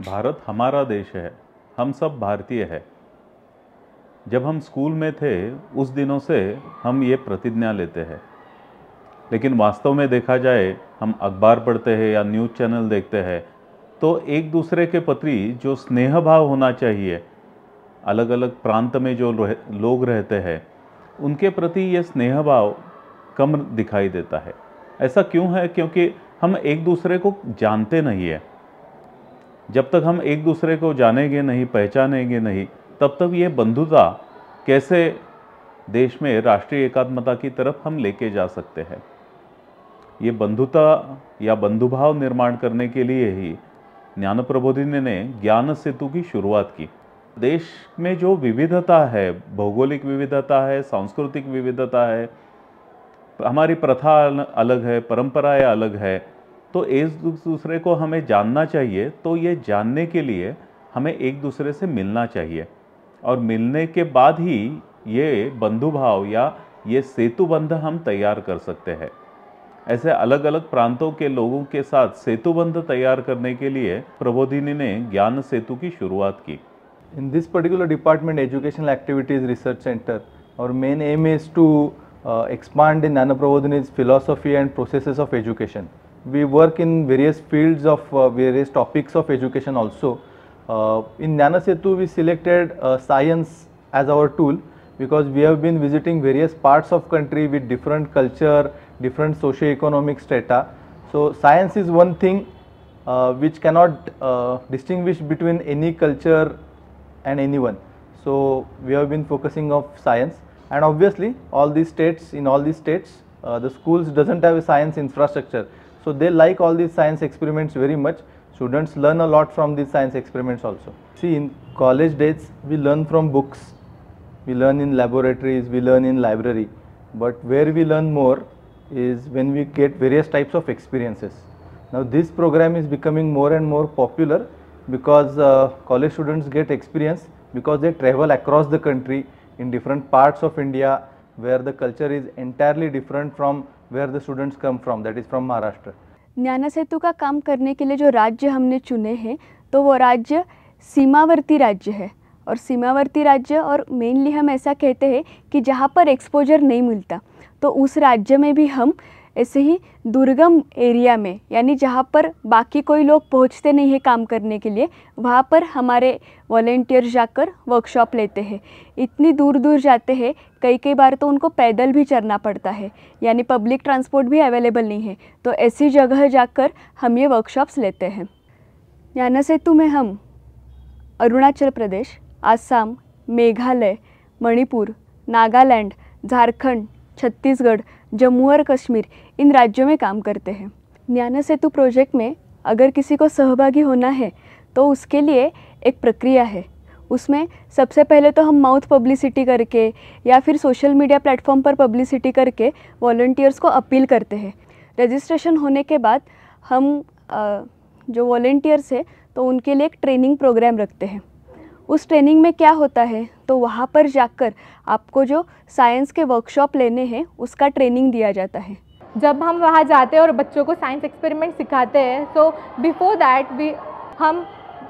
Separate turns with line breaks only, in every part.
भारत हमारा देश है, हम सब भारतीय हैं। जब हम स्कूल में थे उस दिनों से हम ये प्रतिज्ञा लेते हैं, लेकिन वास्तव में देखा जाए हम अखबार पढ़ते हैं या न्यूज़ चैनल देखते हैं तो एक दूसरे के प्रति जो स्नेह भाव होना चाहिए, अलग अलग प्रांत में जो लोग रहते हैं उनके प्रति ये स्नेह भाव कम दिखाई देता है। ऐसा क्यों है? क्योंकि हम एक दूसरे को जानते नहीं है। जब तक हम एक दूसरे को जानेंगे नहीं, पहचानेंगे नहीं, तब तक ये बंधुता कैसे देश में राष्ट्रीय एकात्मता की तरफ हम लेके जा सकते हैं। ये बंधुता या बंधुभाव निर्माण करने के लिए ही ज्ञान प्रबोधिनी ने ज्ञान सेतु की शुरुआत की। देश में जो विविधता है, भौगोलिक विविधता है, सांस्कृतिक विविधता है, हमारी प्रथा अलग है, परंपराएं अलग है, तो एक दूसरे को हमें जानना चाहिए। तो ये जानने के लिए हमें एक दूसरे से मिलना चाहिए और मिलने के बाद ही ये बंधुभाव या ये सेतु बंध हम तैयार कर सकते हैं। ऐसे अलग अलग प्रांतों के लोगों के साथ सेतु बंध तैयार करने के लिए प्रबोधिनी ने ज्ञान सेतु की शुरुआत की।
In this particular department, Educational Activities Research Center, our main aim is to expand in Jnana Prabodhini's philosophy and processes of education. We work in various fields of various topics of education also. In Jnana Setu, we selected science as our tool because we have been visiting various parts of country with different culture, different socio-economic strata. So science is one thing which cannot distinguish between any culture and anyone. So we have been focusing on science, and obviously all these states, in all these states the schools doesn't have a science infrastructure, so they like all these science experiments very much. Students learn a lot from these science experiments also. See, in college days we learn from books, we learn in laboratories, we learn in library, but where we learn more is when we get various types of experiences. Now this program is becoming more and more popular because college students get experience because they travel across the country in different parts of India where the culture is entirely different from where the students come from, that is from Maharashtra.
ज्ञान सेतु का काम करने के लिए जो राज्य हमने चुने हैं तो वो राज्य सीमावर्ती राज्य है, और सीमावर्ती राज्य, और मेनली हम ऐसा कहते हैं कि जहाँ पर एक्सपोजर नहीं मिलता तो उस राज्य में भी हम ऐसे ही दुर्गम एरिया में, यानी जहाँ पर बाकी कोई लोग पहुँचते नहीं है काम करने के लिए, वहाँ पर हमारे वॉलेंटियर्स जाकर वर्कशॉप लेते हैं। इतनी दूर दूर जाते हैं, कई बार तो उनको पैदल भी चलना पड़ता है, यानी पब्लिक ट्रांसपोर्ट भी अवेलेबल नहीं है, तो ऐसी जगह जाकर हम ये वर्कशॉप्स लेते हैं। ज्ञान सेतु में हम अरुणाचल प्रदेश, आसाम, मेघालय, मणिपुर, नागालैंड, झारखंड, छत्तीसगढ़, जम्मू और कश्मीर, इन राज्यों में काम करते हैं। ज्ञान सेतु प्रोजेक्ट में अगर किसी को सहभागी होना है तो उसके लिए एक प्रक्रिया है। उसमें सबसे पहले तो हम माउथ पब्लिसिटी करके या फिर सोशल मीडिया प्लेटफॉर्म पर पब्लिसिटी करके वॉलंटियर्स को अपील करते हैं। रजिस्ट्रेशन होने के बाद हम जो वॉलंटियर्स हैं तो उनके लिए एक ट्रेनिंग प्रोग्राम रखते हैं। उस ट्रेनिंग में क्या होता है, तो वहाँ पर जाकर आपको जो साइंस के वर्कशॉप लेने हैं उसका ट्रेनिंग दिया जाता है।
जब हम वहाँ जाते हैं और बच्चों को साइंस एक्सपेरिमेंट सिखाते हैं, सो बिफोर दैट हम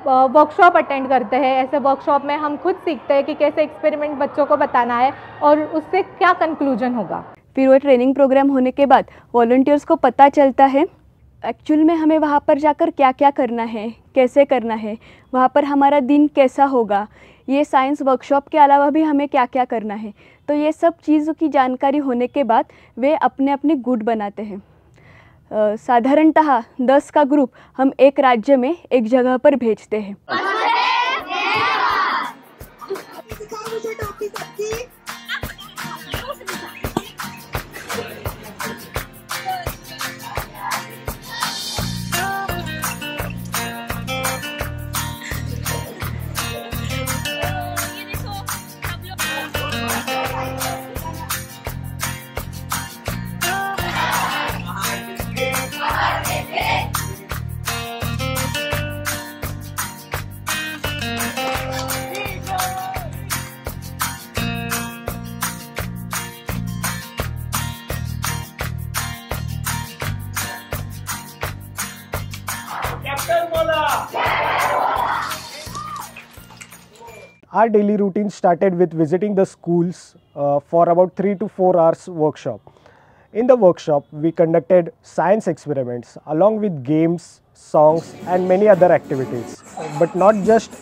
वर्कशॉप अटेंड करते हैं। ऐसे वर्कशॉप में हम खुद सीखते हैं कि कैसे एक्सपेरिमेंट बच्चों को बताना है और उससे क्या कंक्लूजन होगा।
फिर वो ट्रेनिंग प्रोग्राम होने के बाद वॉलंटियर्स को पता चलता है एक्चुअल में हमें वहाँ पर जाकर क्या क्या करना है, कैसे करना है, वहाँ पर हमारा दिन कैसा होगा, ये साइंस वर्कशॉप के अलावा भी हमें क्या क्या करना है। तो ये सब चीज़ों की जानकारी होने के बाद वे अपने अपने गुट बनाते हैं। साधारणतः 10 का ग्रुप हम एक राज्य में एक जगह पर भेजते हैं।
Our daily routine started with visiting the schools for about 3 to 4 hours workshop. In the workshop, we conducted science experiments along with games, songs and many other activities. But not just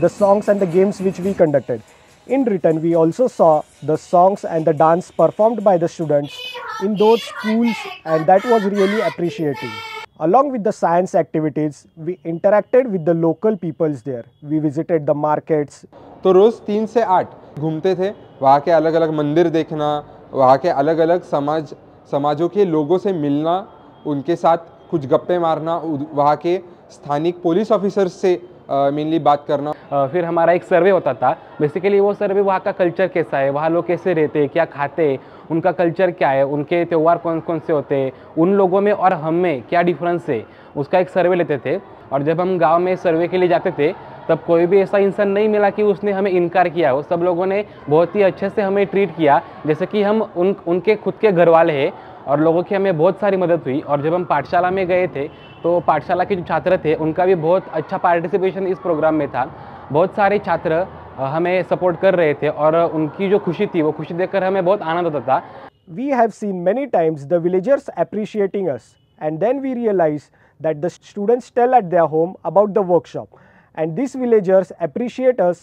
the songs and the games which we conducted. In return, we also saw the songs and the dance performed by the students in those schools, and that was really appreciating. Along with the science activities, we interacted with the local peoples there. We visited the markets.
तो रोज़ 3 से 8 घूमते थे, वहाँ के अलग अलग मंदिर देखना, वहाँ के अलग अलग समाजों के लोगों से मिलना, उनके साथ कुछ गप्पे मारना, वहाँ के स्थानिक पुलिस ऑफिसर्स से मेनली बात करना।
फिर हमारा एक सर्वे होता था। बेसिकली वो सर्वे वहाँ का कल्चर कैसा है, वहाँ लोग कैसे रहते हैं, क्या खाते हैं, उनका कल्चर क्या है, उनके त्यौहार कौन कौन से होते हैं, उन लोगों में और हम में क्या डिफरेंस है, उसका एक सर्वे लेते थे। और जब हम गांव में सर्वे के लिए जाते थे तब कोई भी ऐसा इंसान नहीं मिला कि उसने हमें इनकार किया हो। सब लोगों ने बहुत ही अच्छे से हमें ट्रीट किया जैसे कि हम उनके खुद के घर वाले हैं, और लोगों की हमें बहुत सारी मदद हुई। और जब हम पाठशाला में गए थे तो पाठशाला के जो छात्र थे उनका भी बहुत अच्छा पार्टिसिपेशन इस प्रोग्राम में था। बहुत सारे छात्र हमें सपोर्ट कर रहे थे और उनकी जो खुशी थी वो खुशी देखकर हमें बहुत आनंद होता था।
We have seen many times the villagers appreciating us, and then we realize that the students tell at their home about the workshop, and these villagers appreciate us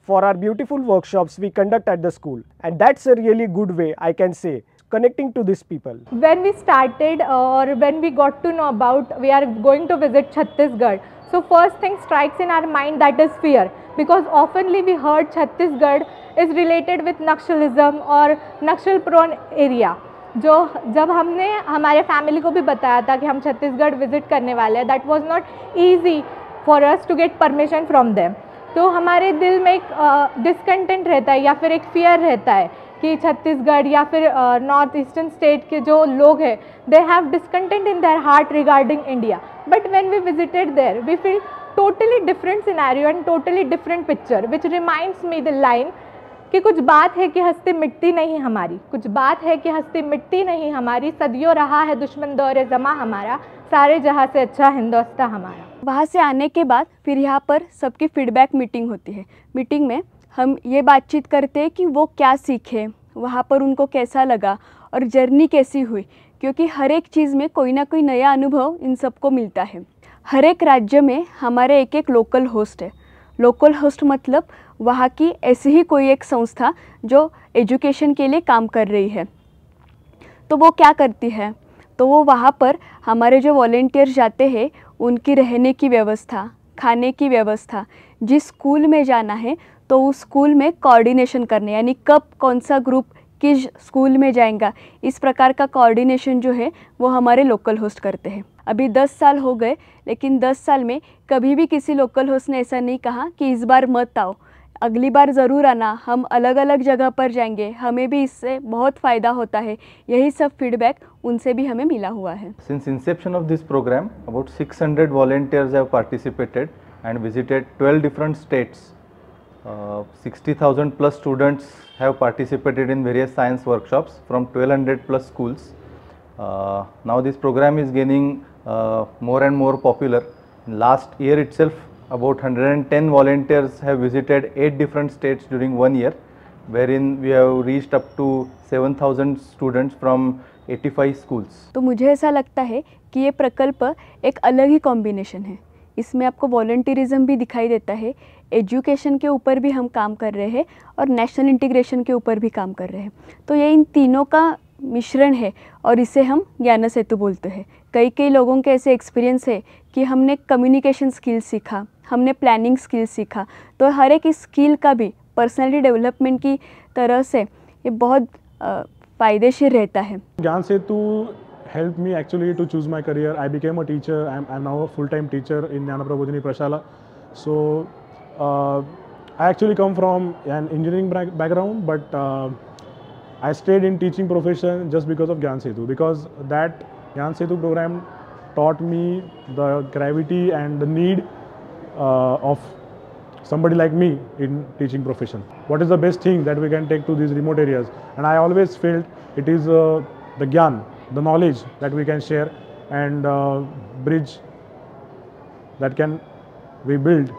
for our beautiful workshops we conduct at the school, and that's a really good way, I can say, connecting to these people.
When we started or when we got to know about we are going to visit Chhattisgarh, so first thing strikes in our mind, that is fear, because oftenly we heard Chhattisgarh is related with Naxalism or Naxal prone area. जो जब हमने हमारे family को भी बताया था कि हम छत्तीसगढ़ विजिट करने वाले हैं, that was not easy for us to get permission from them. तो हमारे दिल में एक डिसकंटेंट रहता है या फिर एक फियर रहता है कि छत्तीसगढ़ या फिर नॉर्थ ईस्टर्न स्टेट के जो लोग हैं they have discontent in their heart regarding India, but when we visited there we feel totally different scenario and totally different picture which reminds me the line कि कुछ बात है कि हस्ती मिटती नहीं हमारी, कुछ बात है कि हस्ती मिटती नहीं हमारी, सदियों रहा है दुश्मन दौरे जमा हमारा, सारे जहाँ से अच्छा हिंदुस्तान हमारा।
वहाँ से आने के बाद फिर यहाँ पर सबकी फीडबैक मीटिंग होती है। मीटिंग में हम ये बातचीत करते हैं कि वो क्या सीखे, वहाँ पर उनको कैसा लगा और जर्नी कैसी हुई, क्योंकि हर एक चीज़ में कोई ना कोई नया अनुभव इन सबको मिलता है। हर एक राज्य में हमारे एक एक लोकल होस्ट है। लोकल होस्ट मतलब वहाँ की ऐसी ही कोई एक संस्था जो एजुकेशन के लिए काम कर रही है। तो वो क्या करती है, तो वो वहाँ पर हमारे जो वॉलेंटियर्स जाते हैं उनकी रहने की व्यवस्था, खाने की व्यवस्था, जिस स्कूल में जाना है तो उस स्कूल में कोऑर्डिनेशन करने, यानी कब कौन सा ग्रुप किस स्कूल में जाएगा, इस प्रकार का कोऑर्डिनेशन जो है वो हमारे लोकल होस्ट करते हैं। अभी 10 साल हो गए, लेकिन 10 साल में कभी भी किसी लोकल होस्ट ने ऐसा नहीं कहा कि इस बार मत आओ, अगली बार ज़रूर आना, हम अलग अलग जगह पर जाएंगे, हमें भी इससे बहुत फ़ायदा होता है। यही सब फीडबैक उनसे भी हमें मिला हुआ है।
Since inception of this program, about 600 volunteers have participated and visited 12 different states. 60,000 plus students have participated in various science workshops from 1200 plus schools. Now this program is gaining more and more popular. Last year itself, about 110 volunteers have visited 8 different states during 1 year, wherein we have reached up to 7,000 students from 85 schools.
तो मुझे ऐसा लगता है कि ये प्रकल्प एक अलग ही कॉम्बिनेशन है। इसमें आपको वॉलंटियरिज्म भी दिखाई देता है, एजुकेशन के ऊपर भी हम काम कर रहे हैं और नेशनल इंटीग्रेशन के ऊपर भी काम कर रहे हैं। तो ये इन तीनों का मिश्रण है और इसे हम ज्ञान सेतु बोलते हैं। कई लोगों के ऐसे एक्सपीरियंस है कि हमने कम्युनिकेशन स्किल सीखा, हमने प्लानिंग स्किल सीखा, तो हर एक स्किल का भी पर्सनैलिटी डेवलपमेंट की तरह से ये बहुत फ़ायदेशीर रहता है।
ज्ञान सेतु helped me actually to choose my career. I became a teacher. I'm now a full-time teacher in Jnanaprabodhini Prashala. So I actually come from an engineering background, but I stayed in teaching profession just because of Gyan Setu, because that Gyan Setu program taught me the gravity and the need of somebody like me in teaching profession. What is the best thing that we can take to these remote areas? And I always felt it is the Gyan, the knowledge that we can share and bridge that can we build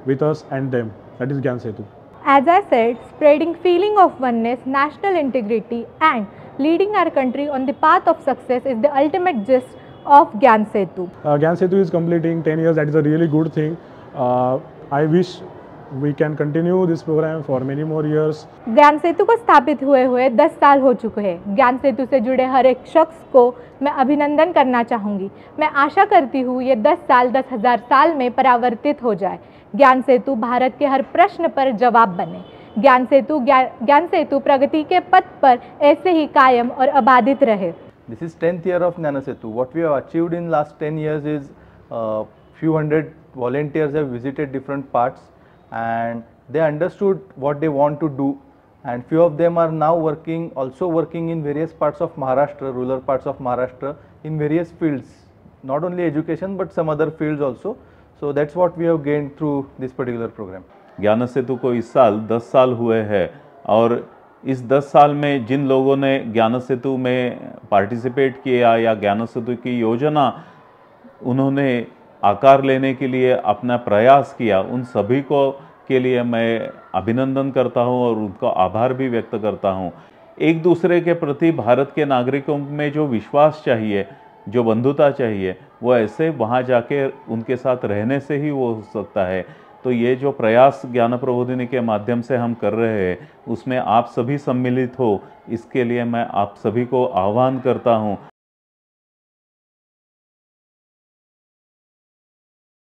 with us and them. that is Gyan Setu.
As I said, spreading feeling of oneness, national integrity and leading our country on the path of success is the ultimate gist of Gyan Setu.
Gyan Setu is completing 10 years. That is a really good thing. I wish we can continue this program for many more years.
ज्ञान सेतु को स्थापित हुए 10 साल हो चुके हैं। ज्ञान सेतु से जुड़े हर एक शख्स को मैं अभिनंदन करना चाहूँगी। मैं आशा करती हूँ ये 10 साल 10,000 साल में परावर्तित हो जाए। ज्ञान सेतु भारत के हर प्रश्न पर जवाब बने। ज्ञान सेतु प्रगति के पथ पर ऐसे ही कायम और अबाधित रहे।
This is 10th year of Jnana Setu. What we have achieved in last 10 years is few hundred volunteers have visited different parts and they understood what they want to do, and few of them are now also working in various parts of Maharashtra, rural parts of Maharashtra, in various fields, not only education but some other fields also. So that's what we have gained through this particular program.
ज्ञान सेतु को इस साल 10 साल हुए हैं और इस 10 साल में जिन लोगों ने ज्ञान सेतु में पार्टिसिपेट किया या ज्ञान सेतु की योजना उन्होंने आकार लेने के लिए अपना प्रयास किया, उन सभी को के लिए मैं अभिनंदन करता हूं और उनका आभार भी व्यक्त करता हूं। एक दूसरे के प्रति भारत के नागरिकों में जो विश्वास चाहिए, जो बंधुता चाहिए, वो ऐसे वहां जाके उनके साथ रहने से ही वो हो सकता है। तो ये जो प्रयास ज्ञान प्रबोधिनी के माध्यम से हम कर रहे हैं उसमें आप सभी सम्मिलित हो, इसके लिए मैं आप सभी को आह्वान करता हूं